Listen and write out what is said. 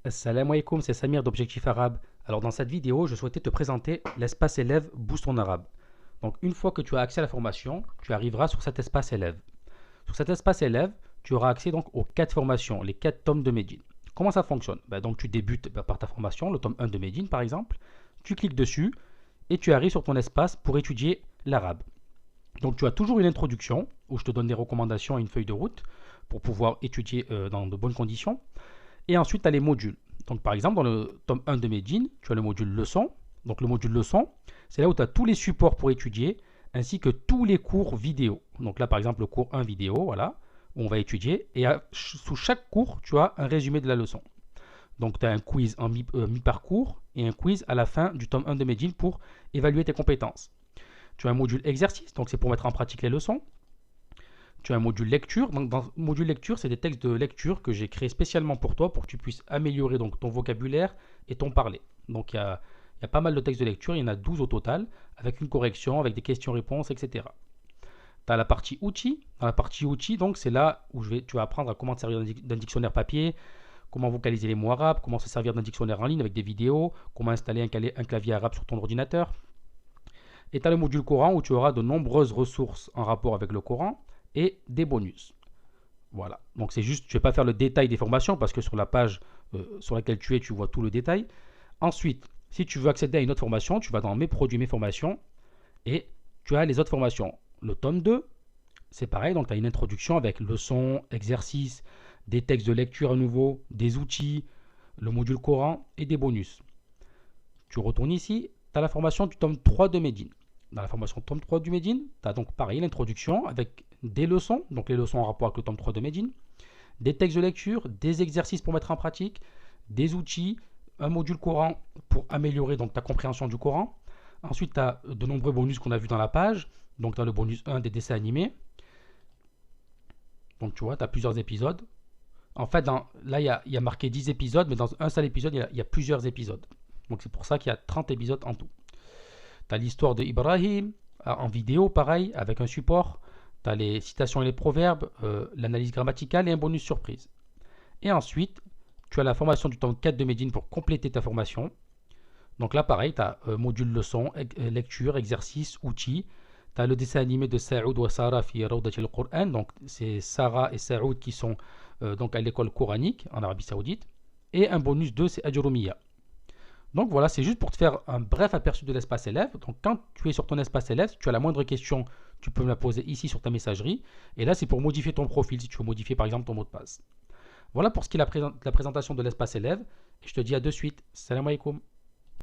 Assalamu alaikum, c'est Samir d'Objectif Arabe. Alors dans cette vidéo, je souhaitais te présenter l'espace élève Boost en arabe. Donc une fois que tu as accès à la formation, tu arriveras sur cet espace élève. Sur cet espace élève, tu auras accès donc aux 4 formations, les 4 tomes de Médine. Comment ça fonctionne? Donc tu débutes par ta formation, le tome 1 de Médine par exemple. Tu cliques dessus et tu arrives sur ton espace pour étudier l'arabe. Donc tu as toujours une introduction où je te donne des recommandations et une feuille de route pour pouvoir étudier dans de bonnes conditions. Et ensuite, tu as les modules. Donc, par exemple, dans le tome 1 de Medjin, tu as le module leçon. Donc, le module leçon, c'est là où tu as tous les supports pour étudier, ainsi que tous les cours vidéo. Donc là, par exemple, le cours 1 vidéo, voilà, où on va étudier. Et sous chaque cours, tu as un résumé de la leçon. Donc, tu as un quiz en mi-parcours et un quiz à la fin du tome 1 de Medjin pour évaluer tes compétences. Tu as un module exercice, donc c'est pour mettre en pratique les leçons. Tu as un module lecture. Donc, dans le module lecture, c'est des textes de lecture que j'ai créés spécialement pour toi, pour que tu puisses améliorer donc, ton vocabulaire et ton parler. Donc, il y a pas mal de textes de lecture, il y en a 12 au total, avec une correction, avec des questions-réponses, etc. Tu as la partie outils. Dans la partie outils, donc, c'est là où tu vas apprendre à comment te servir d'un dictionnaire papier, comment vocaliser les mots arabes, comment se servir d'un dictionnaire en ligne avec des vidéos, comment installer un clavier arabe sur ton ordinateur. Et tu as le module Coran où tu auras de nombreuses ressources en rapport avec le Coran et des bonus. Voilà. Donc c'est juste, je ne vais pas faire le détail des formations parce que sur la page sur laquelle tu es, tu vois tout le détail. Ensuite, si tu veux accéder à une autre formation, tu vas dans mes produits, mes formations et tu as les autres formations. Le tome 2, c'est pareil, donc tu as une introduction avec leçons, exercices, des textes de lecture à nouveau, des outils, le module Coran et des bonus. Tu retournes ici, tu as la formation du tome 3 de Médine. Dans la formation tome 3 du Médine, tu as donc pareil l'introduction avec des leçons, donc les leçons en rapport avec le tome 3 de Médine, des textes de lecture, des exercices pour mettre en pratique, des outils, un module Coran pour améliorer donc ta compréhension du Coran. Ensuite, tu as de nombreux bonus qu'on a vus dans la page. Donc, tu as le bonus 1 des dessins animés. Donc, tu vois, tu as plusieurs épisodes. En fait, là, il y a marqué 10 épisodes, mais dans un seul épisode, il y a plusieurs épisodes. Donc, c'est pour ça qu'il y a 30 épisodes en tout. Tu as l'histoire de Ibrahim en vidéo, pareil, avec un support. Tu as les citations et les proverbes, l'analyse grammaticale et un bonus surprise. Et ensuite, tu as la formation du tome 4 de Médine pour compléter ta formation. Donc là, pareil, tu as module leçon, lecture, exercice, outils. Tu as le dessin animé de Saoud wa Sarah fi Rawdat al-Qur'an. Donc, c'est Sarah et Saoud qui sont donc à l'école coranique en Arabie Saoudite. Et un bonus 2, c'est Ajrumiya. Donc voilà, c'est juste pour te faire un bref aperçu de l'espace élève. Donc quand tu es sur ton espace élève, tu as la moindre question, tu peux me la poser ici sur ta messagerie. Et là, c'est pour modifier ton profil, si tu veux modifier par exemple ton mot de passe. Voilà pour ce qui est la présentation de l'espace élève. Et je te dis à de suite. Salam alaikum.